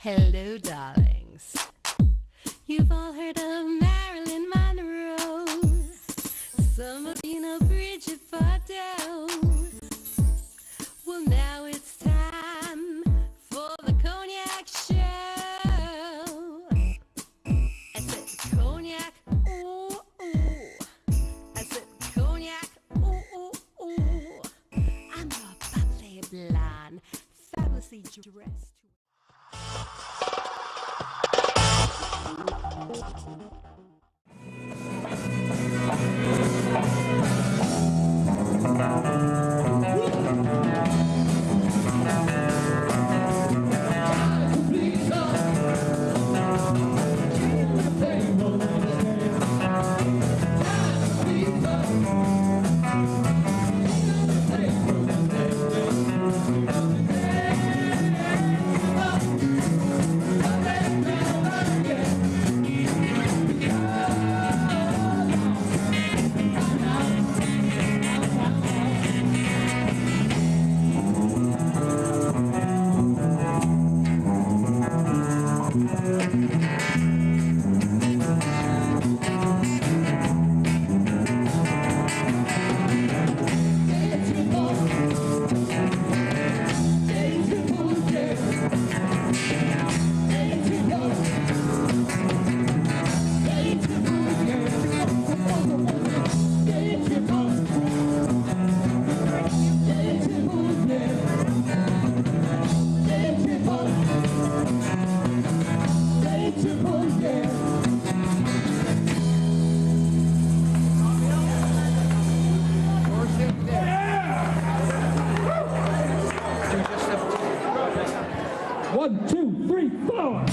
Hello, darlings. You've all heard of Marilyn Monroe, some of you know Bridget Bardot. Well, now it's time for the Cognac Show. I said Cognac, ooh, ooh. I said Cognac, ooh, ooh, ooh. I'm a bubbly blonde, fabulously dressed. One, two, three, four.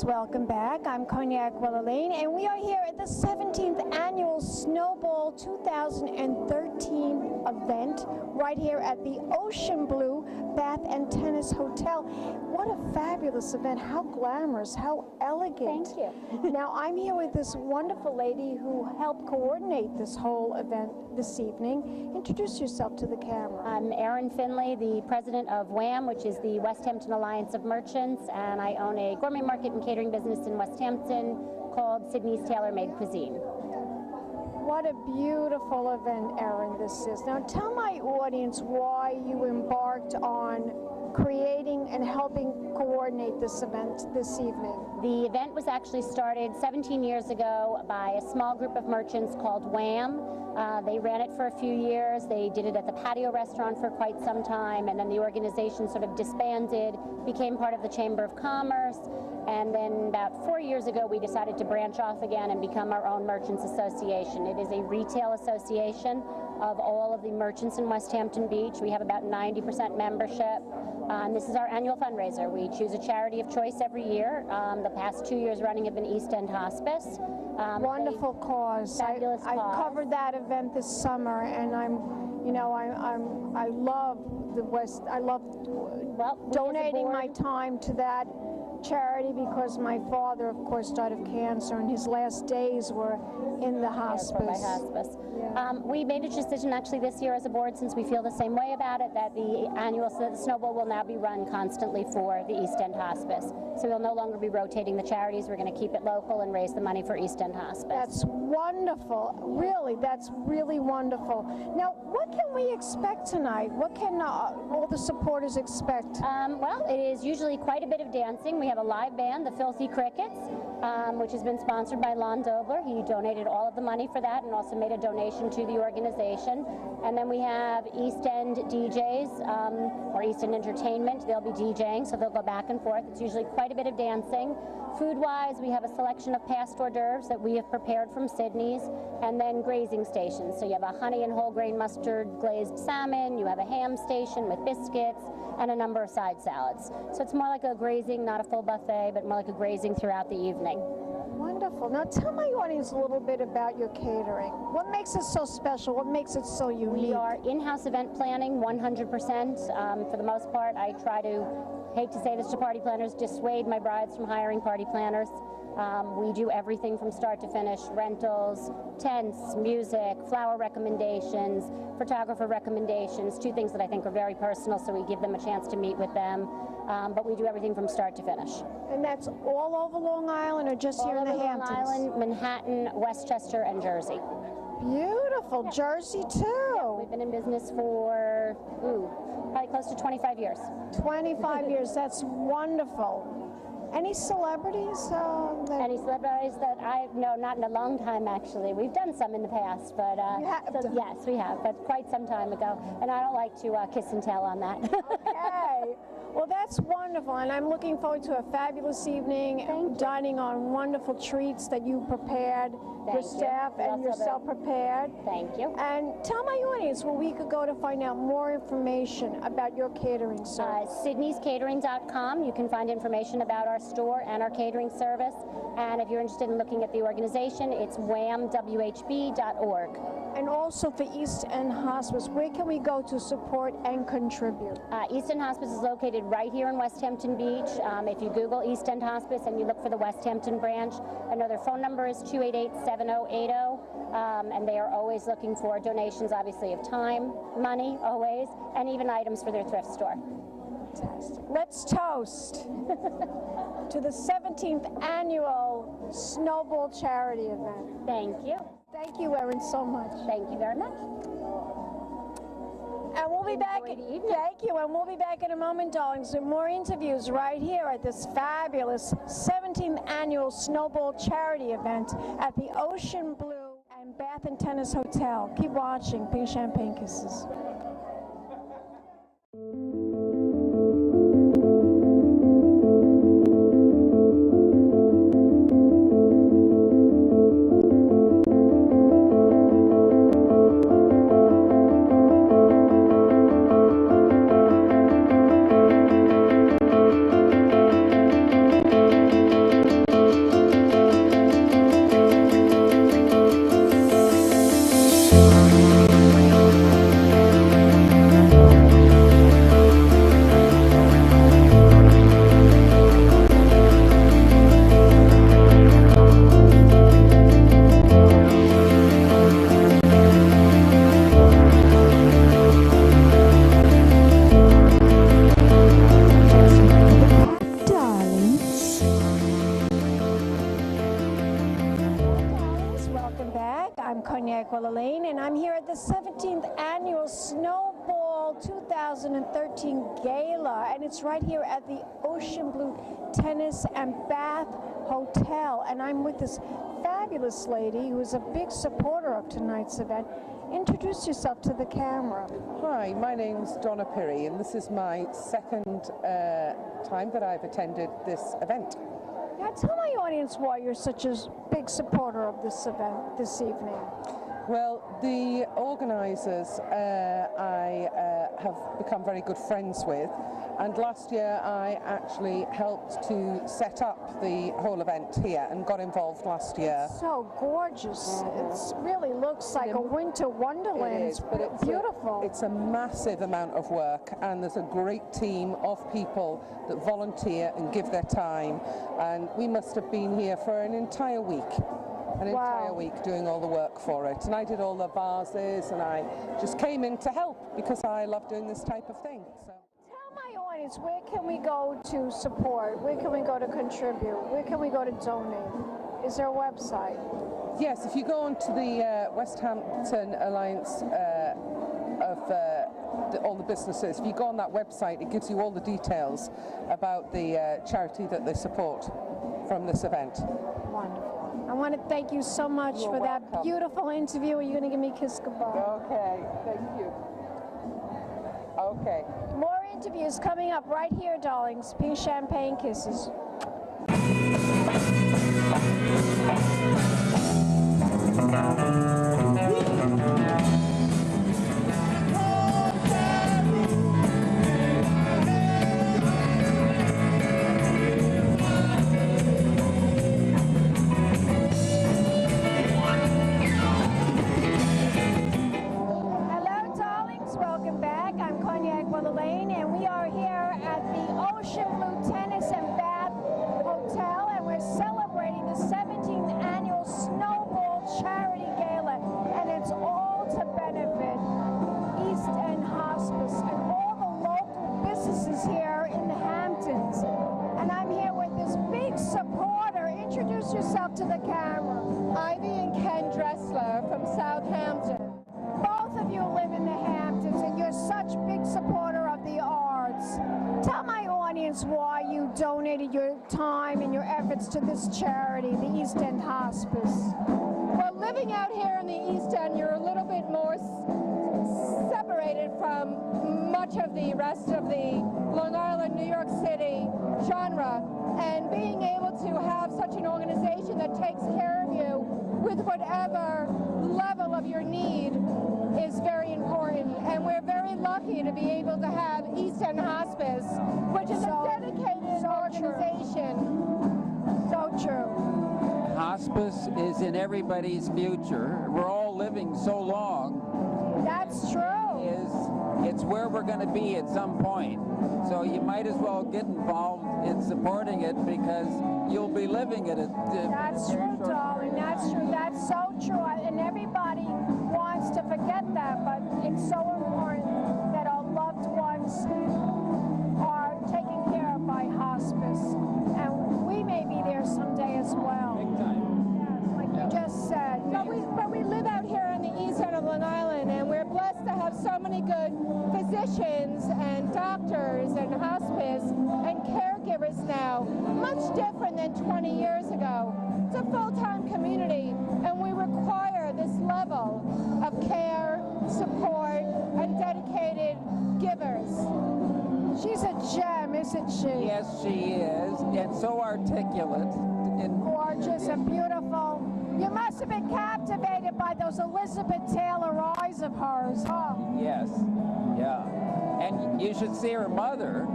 Welcome back. I'm Cognac Wellerlane, and we are here at the 17th Annual Snowball 2013 event right here at the Ocean Blue Bath and Tennis Hotel. What a fabulous event. How glamorous, how elegant. Thank you. Now, I'm here with this wonderful lady who helped coordinate this whole event this evening. Introduce yourself to the camera. I'm Erin Finley, the president of WHAM, which is the West Hampton Alliance of Merchants, and I own a gourmet market and catering business in West Hampton called Sydney's Tailor Made Cuisine. What a beautiful event, Erin, this is. Now tell my audience why you embarked on creating and helping coordinate this event this evening. The event was actually started 17 years ago by a small group of merchants called WHAM. They ran it for a few years. They did it at the patio restaurant for quite some time, and then the organization sort of disbanded, became part of the Chamber of Commerce, and then about 4 years ago we decided to branch off again and become our own Merchants Association. It is a retail association of all of the merchants in West Hampton Beach. We have about 90% membership. This is our annual fundraiser. We choose a charity of choice every year. The past 2 years running have been East End Hospice. Wonderful cause. Fabulous I cause. covered that event this summer, and I'm You know, I love the West. I love donating my time to that charity because my father, of course, died of cancer, and his last days were in the hospice. We made a decision actually this year as a board, since we feel the same way about it, that the annual Snowball will now be run constantly for the East End Hospice. So we'll no longer be rotating the charities. We're going to keep it local and raise the money for East End Hospice. That's wonderful. Really, that's really wonderful. Now, what can we expect tonight? What can all the supporters expect? Well, it is usually quite a bit of dancing. We have a live band, the Filthy Crickets, which has been sponsored by Lon Dobler. He donated all of the money for that and also made a donation to the organization. And then we have East End DJs, or East End Entertainment. They'll be DJing, so they'll go back and forth. It's usually quite a bit of dancing. Food-wise, we have a selection of past hors d'oeuvres that we have prepared from Sydney's, and then grazing stations. So you have a honey and whole grain mustard glazed salmon, you have a ham station with biscuits, and a number of side salads. So it's more like a grazing, not a full buffet, but more like a grazing throughout the evening. Wonderful. Now tell my audience a little bit about your catering. What makes it so special? What makes it so unique? We are in-house event planning 100%. For the most part, I try to, hate to say this to party planners, dissuade my brides from hiring party planners. We do everything from start to finish: rentals, tents, music, flower recommendations, photographer recommendations, two things that I think are very personal, so we give them a chance to meet with them. But we do everything from start to finish. And that's all over Long Island or just here in the Hamptons? Long Island, Manhattan, Westchester, and Jersey. Beautiful. Jersey, too. We've been in business for, probably close to 25 years. 25 years. That's wonderful. Any celebrities? Any celebrities that no, not in a long time actually. We've done some in the past, but yes, we have, but quite some time ago. And I don't like to kiss and tell on that. Okay. Well, that's wonderful, and I'm looking forward to a fabulous evening, dining on wonderful treats that you prepared, your staff and yourself prepared. Thank you. And tell my audience where we could go to find out more information about your catering service. Sydney'sCatering.com. You can find information about our store and our catering service. And if you're interested in looking at the organization, it's whamwhb.org. And also for East End Hospice, where can we go to support and contribute? East End Hospice is located right here in West Hampton Beach. If you Google East End Hospice and you look for the West Hampton branch, I know their phone number is 288-7080, and they are always looking for donations, obviously, of time, money, always, and even items for their thrift store. Fantastic. Let's toast to the 17th annual Snowball charity event. Thank you. Thank you, Erin, so much. Thank you very much. And we'll be back. Thank you, and we'll be back in a moment, darlings, with more interviews right here at this fabulous 17th annual Snowball charity event at the Ocean Blue and Bath and Tennis Hotel. Keep watching. Pink Champagne Kisses. Wellerlane, and I'm here at the 17th annual Snowball 2013 Gala, and it's right here at the Ocean Blue Tennis and Bath Hotel, and I'm with this fabulous lady who is a big supporter of tonight's event. Introduce yourself to the camera. Hi, my name's Donna Pirrie, and this is my second time that I've attended this event. Now tell my audience why you're such a big supporter of this event this evening. Well, the organisers I have become very good friends with, and last year I actually helped to set up the whole event here and got involved last year. So gorgeous. It really looks like a winter wonderland. It is, but it's beautiful. It's a massive amount of work, and there's a great team of people that volunteer and give their time, and we must have been here for an entire week. Entire week doing all the work for it, and I did all the vases, and I just came in to help because I love doing this type of thing. So. Tell my audience, where can we go to support? Where can we go to contribute? Where can we go to donate? Is there a website? Yes, if you go onto the West Hampton Alliance of all the businesses, if you go on that website, it gives you all the details about the charity that they support from this event. Wonderful. I want to thank you so much for that beautiful interview. Are you going to give me a kiss goodbye? Okay, thank you. Okay. More interviews coming up right here, darlings. Pink champagne kisses. Wellerlane, and we are here at the Ocean Blue Tennis and Bath Hotel, and we're celebrating the 17th annual Snowball Charity Gala, and it's all to benefit East End Hospice and all the local businesses here in the Hamptons. And I'm here with this big supporter. Introduce yourself to the camera. Ivy and Ken Dressler from Southampton. Both of you live in the Hamptons, and you're such big supporter of the arts. Tell my audience why you donated your time and your efforts to this charity, the East End Hospice. Well, living out here in the East End, you're a little bit more separated from much of the rest of the Long Island, New York City genre, and being able to have such an organization that takes care of you with whatever level of your need is very important, and we're very lucky to be able to have East End Hospice, which is a dedicated organization. So true. Hospice is in everybody's future. We're all living so long. That's true. It's where we're going to be at some point. So you might as well get involved in supporting it because you'll be living it. That's true, darling. That's true. That's so true. And everybody wants to forget that, but it's so important that our loved ones are taken care of by hospice. And we may be there someday as well. Big time. Yes, like you just said. But we live out here on the east end of Long Island, and we're blessed to have so many good physicians and doctors and hospice and caregivers now, much different than 20 years ago. It's a full-time community, and we require this level of care, support, and dedicated givers. She's a gem, isn't she? Yes, she is, and so articulate. Gorgeous and beautiful. You must have been captivated by those Elizabeth Taylor eyes of hers, huh? Yes, yeah. And you should see her mother.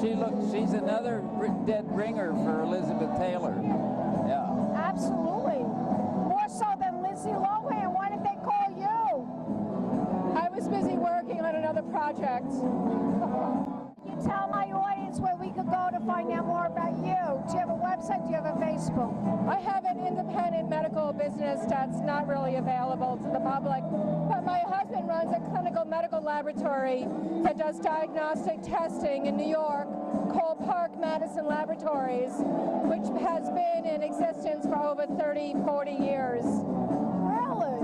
She's another dead ringer for Elizabeth Taylor. Yeah. Absolutely. More so than Lindsay Lohan. Why did they call you? I was busy working on another project. You tell my audience where we could go to find out more about you. Do you have a website? Do you have a Facebook? I have an independent medical business that's not really available to the public, but my husband runs a clinical medical laboratory that does diagnostic testing in New York called Park Madison Laboratories, which has been in existence for over 30, 40 years. Really?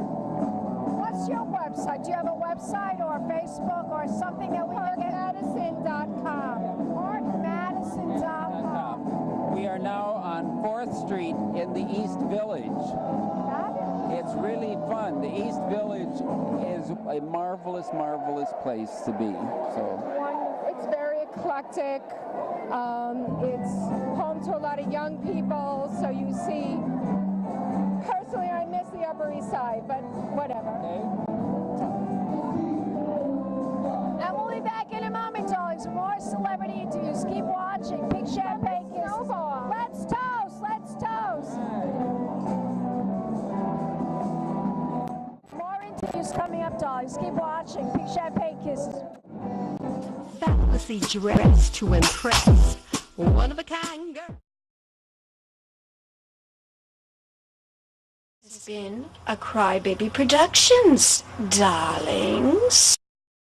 What's your website? Do you have a website or Facebook or something that we can get? ParkMadison.com. ParkMadison.com. We are now on 4th Street in the East Village. It's really fun. The East Village is a marvelous, marvelous place to be. So It's very eclectic. It's home to a lot of young people, so you see personally, I miss the Upper East Side, but whatever. And we'll be back in a moment, darlings, with more celebrity interviews. Keep watching. Big champagne kisses. Snowball. Let's toast. Let's toast. More interviews coming up, darlings. Keep watching. Big champagne kisses. Fabulously dressed to impress. One of a kind girl. It's been a Crybaby Productions, darlings.